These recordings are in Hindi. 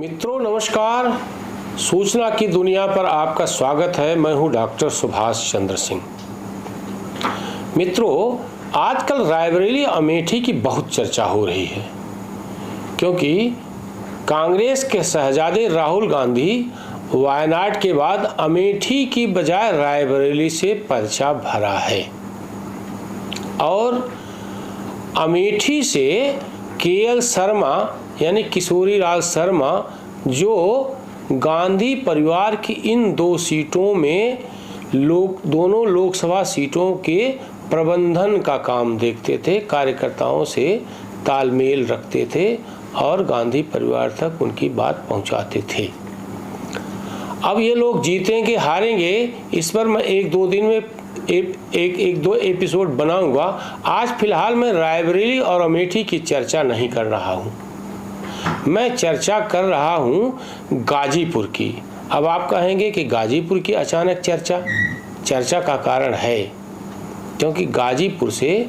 मित्रों नमस्कार। सूचना की दुनिया पर आपका स्वागत है। मैं हूं डॉक्टर सुभाष चंद्र सिंह। मित्रों, आजकल रायबरेली अमेठी की बहुत चर्चा हो रही है क्योंकि कांग्रेस के शहजादे राहुल गांधी वायनाड के बाद अमेठी की बजाय रायबरेली से पर्चा भरा है और अमेठी से केएल शर्मा यानी किशोरीलाल शर्मा जो गांधी परिवार की इन दो सीटों में दोनों लोकसभा सीटों के प्रबंधन का काम देखते थे, कार्यकर्ताओं से तालमेल रखते थे और गांधी परिवार तक उनकी बात पहुंचाते थे। अब ये लोग जीतेंगे हारेंगे इस पर मैं एक दो एपिसोड बनाऊंगा। आज फिलहाल मैं रायबरेली और अमेठी की चर्चा नहीं कर रहा हूं, मैं चर्चा कर रहा हूं गाजीपुर की। अब आप कहेंगे कि गाजीपुर की अचानक चर्चा का कारण है क्योंकि गाजीपुर से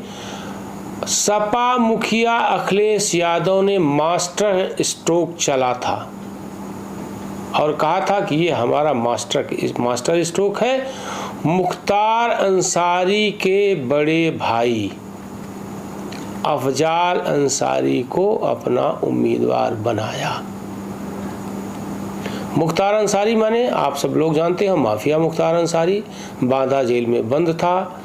सपा मुखिया अखिलेश यादव ने मास्टर स्ट्रोक चला था और कहा था कि ये हमारा मास्टर स्ट्रोक है। मुख्तार अंसारी के बड़े भाई अफजाल अंसारी को अपना उम्मीदवार बनाया। मुख्तार अंसारी माने आप सब लोग जानते हैं, माफिया मुख्तार अंसारी बांदा जेल में बंद था।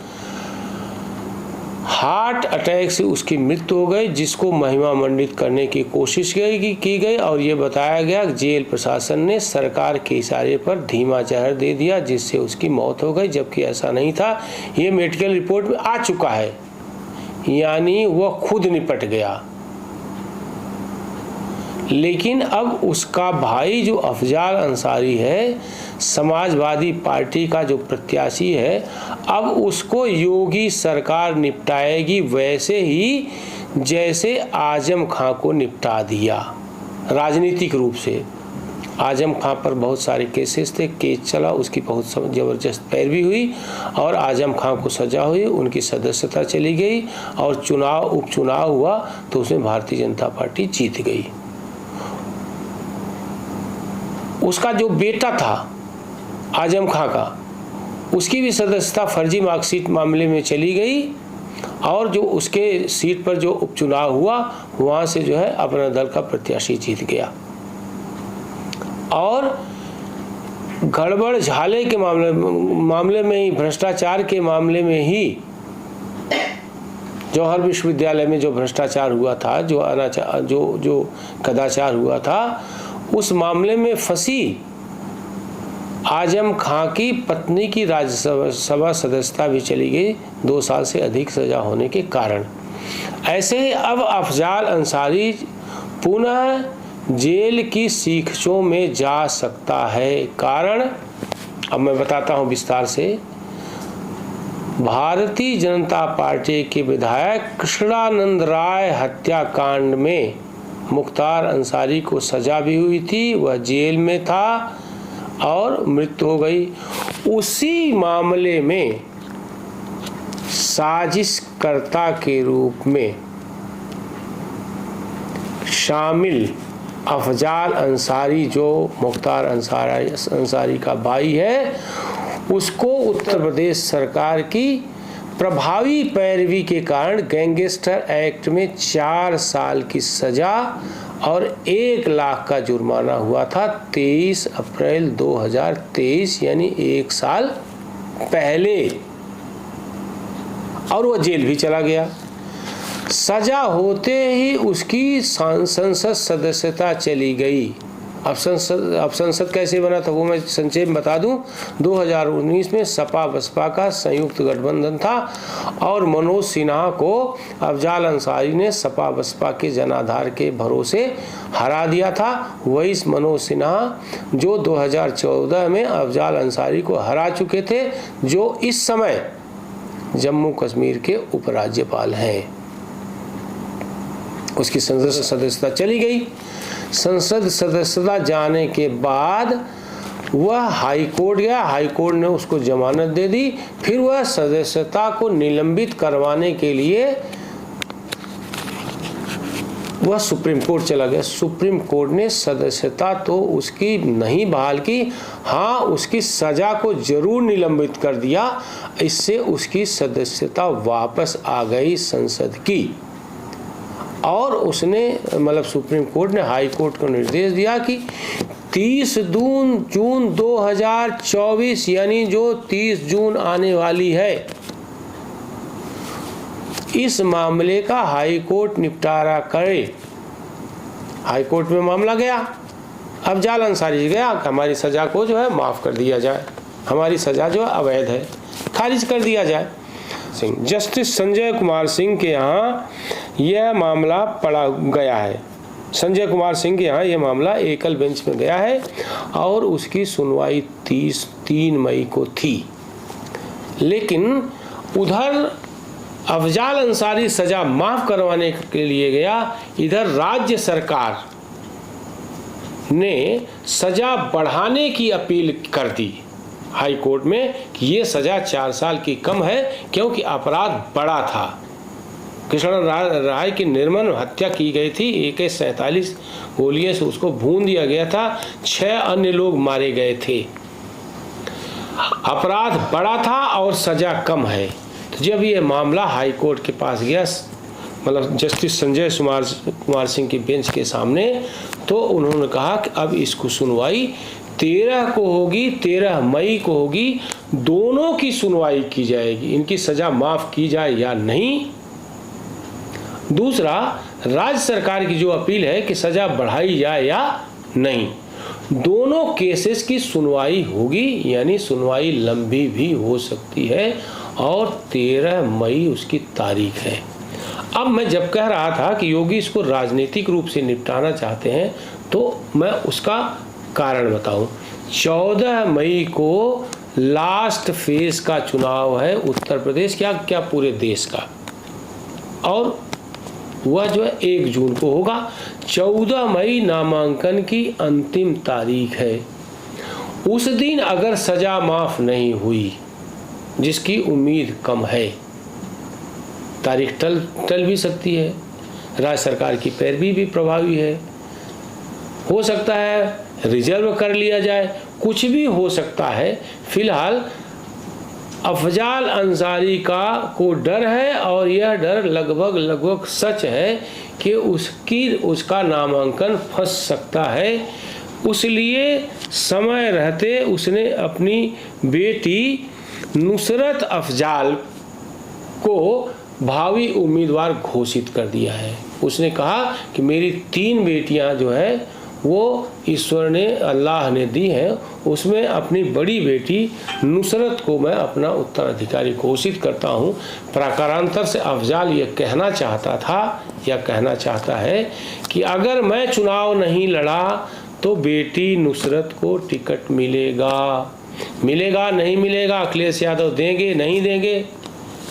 हार्ट अटैक से उसकी मृत्यु हो गई, जिसको महिमा मंडित करने की कोशिश की गई और ये बताया गया कि जेल प्रशासन ने सरकार के इशारे पर धीमा जहर दे दिया जिससे उसकी मौत हो गई, जबकि ऐसा नहीं था। ये मेडिकल रिपोर्ट में आ चुका है, यानी वह खुद निपट गया। लेकिन अब उसका भाई जो अफजाल अंसारी है, समाजवादी पार्टी का जो प्रत्याशी है, अब उसको योगी सरकार निपटाएगी वैसे ही जैसे आजम खां को निपटा दिया। राजनीतिक रूप से आजम खां पर बहुत सारे केसेस थे, केस चला, उसकी बहुत ज़बरदस्त पैरवी हुई और आजम खां को सजा हुई, उनकी सदस्यता चली गई और उपचुनाव हुआ तो उसमें भारतीय जनता पार्टी जीत गई। उसका जो बेटा था आजम खां का, उसकी भी सदस्यता फर्जी मार्कशीट मामले में चली गई और जो उसके सीट पर जो उपचुनाव हुआ वहाँ से जो है अपना दल का प्रत्याशी जीत गया। और गड़बड़ झाले के मामले में ही, भ्रष्टाचार के मामले में ही, जौहर विश्वविद्यालय में जो भ्रष्टाचार हुआ था, जो कदाचार हुआ था, उस मामले में फंसी आजम खां की पत्नी की राज्यसभा सदस्यता भी चली गई 2 साल से अधिक सजा होने के कारण। ऐसे ही अब अफजाल अंसारी पुनः जेल की सीखचों में जा सकता है। कारण अब मैं बताता हूं विस्तार से। भारतीय जनता पार्टी के विधायक कृष्णानंद राय हत्याकांड में मुख्तार अंसारी को सजा भी हुई थी, वह जेल में था और मृत्यु हो गई। उसी मामले में साजिशकर्ता के रूप में शामिल अफजाल अंसारी, जो मुख्तार अंसारी का भाई है, उसको उत्तर प्रदेश सरकार की प्रभावी पैरवी के कारण गैंगस्टर एक्ट में 4 साल की सजा और 1 लाख का जुर्माना हुआ था 23 अप्रैल 2023, यानी 1 साल पहले, और वह जेल भी चला गया। सजा होते ही उसकी संसद सदस्यता चली गई। अब संसद कैसे बना था वो मैं संक्षेप में बता दूं। 2019 में सपा बसपा का संयुक्त गठबंधन था और मनोज सिन्हा को अफजाल अंसारी ने सपा बसपा के जनाधार के भरोसे हरा दिया था। वही मनोज सिन्हा जो 2014 में अफजाल अंसारी को हरा चुके थे, जो इस समय जम्मू कश्मीर के उपराज्यपाल हैं। उसकी संसद सदस्यता चली गई। संसद सदस्यता जाने के बाद वह हाई कोर्ट गया, हाई कोर्ट ने उसको जमानत दे दी। फिर वह सदस्यता को निलंबित करवाने के लिए वह सुप्रीम कोर्ट चला गया। सुप्रीम कोर्ट ने सदस्यता तो उसकी नहीं बहाल की, हाँ उसकी सज़ा को जरूर निलंबित कर दिया। इससे उसकी सदस्यता वापस आ गई संसद की। और उसने मतलब सुप्रीम कोर्ट ने हाई कोर्ट को निर्देश दिया कि 30 जून 2024 यानी जो 30 जून आने वाली है, इस मामले का हाई कोर्ट निपटारा करे। हाई कोर्ट में मामला गया, अफजाल अंसारी गया कि हमारी सज़ा को जो है माफ़ कर दिया जाए, हमारी सज़ा जो है अवैध है, खारिज कर दिया जाए। जस्टिस संजय कुमार सिंह के यहाँ यह मामला पड़ा गया है। संजय कुमार सिंह के यहाँ यह मामला एकल बेंच में गया है और उसकी सुनवाई 3 मई को थी। लेकिन उधर अफजाल अंसारी सज़ा माफ़ करवाने के लिए गया, इधर राज्य सरकार ने सज़ा बढ़ाने की अपील कर दी हाई कोर्ट में कि ये सज़ा 4 साल की कम है क्योंकि अपराध बड़ा था। कृष्ण राय की निर्मम हत्या की गई थी, AK-47 गोलियों से उसको भून दिया गया था, 6 अन्य लोग मारे गए थे। अपराध बड़ा था और सज़ा कम है। तो जब ये मामला हाई कोर्ट के पास गया, मतलब जस्टिस संजय कुमार सिंह की बेंच के सामने, तो उन्होंने कहा कि अब इसको सुनवाई 13 को होगी, 13 मई को होगी, दोनों की सुनवाई की जाएगी, इनकी सज़ा माफ़ की जाए या नहीं। दूसरा, राज्य सरकार की जो अपील है कि सज़ा बढ़ाई जाए या नहीं, दोनों केसेस की सुनवाई होगी, यानी सुनवाई लंबी भी हो सकती है और 13 मई उसकी तारीख है। अब मैं जब कह रहा था कि योगी इसको राजनीतिक रूप से निपटाना चाहते हैं, तो मैं उसका कारण बताऊं। 14 मई को लास्ट फेज का चुनाव है उत्तर प्रदेश क्या पूरे देश का, और वह जो है 1 जून को होगा। 14 मई नामांकन की अंतिम तारीख है। उस दिन अगर सज़ा माफ़ नहीं हुई, जिसकी उम्मीद कम है, तारीख टल भी सकती है, राज्य सरकार की पैरवी भी प्रभावी है, हो सकता है रिजर्व कर लिया जाए, कुछ भी हो सकता है। फिलहाल अफजाल अंसारी को डर है और यह डर लगभग सच है कि उसका नामांकन फंस सकता है। इसलिए समय रहते उसने अपनी बेटी नुसरत अफजाल को भावी उम्मीदवार घोषित कर दिया है। उसने कहा कि मेरी 3 बेटियां जो है वो ईश्वर ने, अल्लाह ने दी हैं, उसमें अपनी बड़ी बेटी नुसरत को मैं अपना उत्तराधिकारी घोषित करता हूँ। प्रकारांतर से अफजाल ये कहना चाहता था या कहना चाहता है कि अगर मैं चुनाव नहीं लड़ा तो बेटी नुसरत को टिकट मिलेगा नहीं मिलेगा, अखिलेश यादव देंगे नहीं देंगे,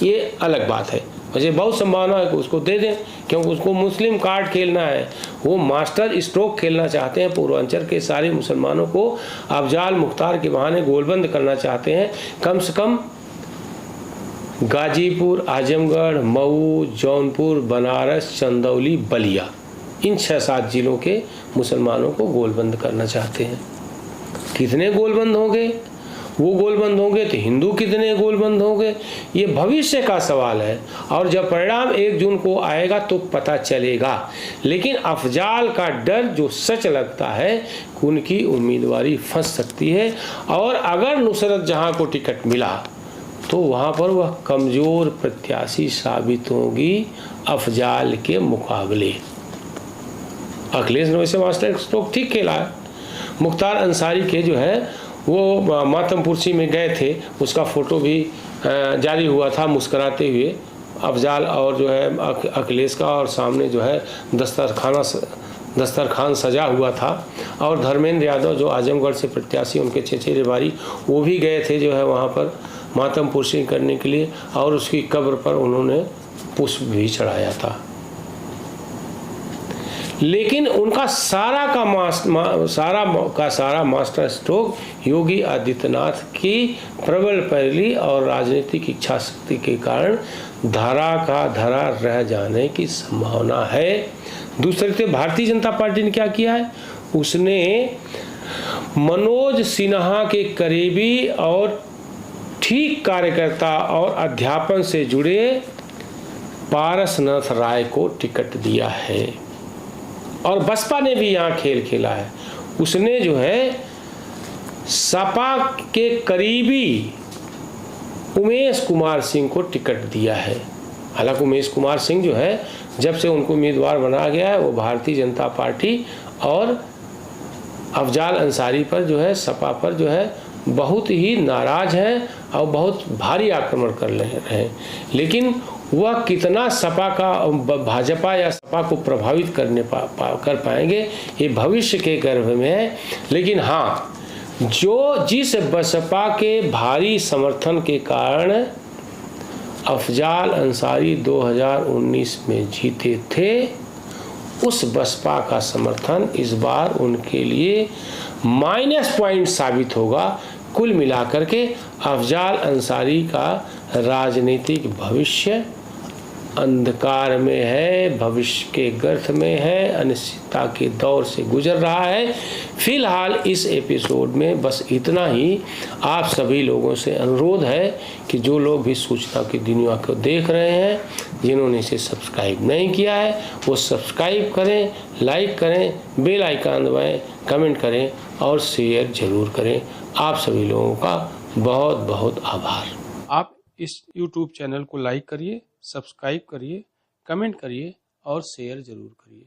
ये अलग बात है। मुझे बहुत संभावना है कि उसको दे दें, क्योंकि उसको मुस्लिम कार्ड खेलना है, वो मास्टर स्ट्रोक खेलना चाहते हैं। पूर्वांचल के सारे मुसलमानों को अफजाल मुख्तार के बहाने गोलबंद करना चाहते हैं। कम से कम गाजीपुर, आजमगढ़, मऊ, जौनपुर, बनारस, चंदौली, बलिया, इन 6-7 जिलों के मुसलमानों को गोलबंद करना चाहते हैं। कितने गोलबंद होंगे? वो गोलबंद होंगे तो हिंदू कितने गोलबंद होंगे? ये भविष्य का सवाल है और जब परिणाम 1 जून को आएगा तो पता चलेगा। लेकिन अफजाल का डर जो सच लगता है कि उनकी उम्मीदवारी फंस सकती है, और अगर नुसरत जहां को टिकट मिला तो वहां पर वह कमज़ोर प्रत्याशी साबित होगी अफजाल के मुकाबले। अखिलेश ने वैसे मास्टर स्ट्रोक ठीक खेला है। मुख्तार अंसारी के जो है वो मातमपुरसी में गए थे, उसका फ़ोटो भी जारी हुआ था मुस्कराते हुए अफजाल और जो है अखिलेश का, और सामने जो है दस्तरखान सजा हुआ था। और धर्मेंद्र यादव जो आजमगढ़ से प्रत्याशी, उनके चचेरे भाई, वो भी गए थे जो है वहाँ पर मातमपुरसी करने के लिए, और उसकी कब्र पर उन्होंने पुष्प भी चढ़ाया था। लेकिन उनका सारा मास्टर स्ट्रोक योगी आदित्यनाथ की प्रबल पैरवी और राजनीतिक इच्छा शक्ति के कारण धरा का धरा रह जाने की संभावना है। दूसरी तरफ भारतीय जनता पार्टी ने क्या किया है, उसने मनोज सिन्हा के करीबी और ठीक कार्यकर्ता और अध्यापन से जुड़े पारसनाथ राय को टिकट दिया है। और बसपा ने भी यहाँ खेल खेला है, उसने जो है सपा के करीबी उमेश कुमार सिंह को टिकट दिया है। हालांकि उमेश कुमार सिंह जो है जब से उनको उम्मीदवार बनाया गया है वो भारतीय जनता पार्टी और अफजाल अंसारी पर जो है सपा पर जो है बहुत ही नाराज हैं और बहुत भारी आक्रमण कर रहे हैं। लेकिन वह कितना सपा का भाजपा या सपा को प्रभावित कर पाएंगे ये भविष्य के गर्भ में है। लेकिन हाँ, जिस बसपा के भारी समर्थन के कारण अफजाल अंसारी 2019 में जीते थे, उस बसपा का समर्थन इस बार उनके लिए माइनस पॉइंट साबित होगा। कुल मिलाकर के अफजाल अंसारी का राजनीतिक भविष्य अंधकार में है, भविष्य के गर्त में है, अनिश्चितता के दौर से गुजर रहा है। फिलहाल इस एपिसोड में बस इतना ही। आप सभी लोगों से अनुरोध है कि जो लोग भी सूचना की दुनिया को देख रहे हैं, जिन्होंने इसे सब्सक्राइब नहीं किया है वो सब्सक्राइब करें, लाइक करें, बेल आइकन दबाएं, कमेंट करें और शेयर जरूर करें। आप सभी लोगों का बहुत बहुत आभार। आप इस YouTube चैनल को लाइक करिए, सब्सक्राइब करिए, कमेंट करिए और शेयर जरूर करिए।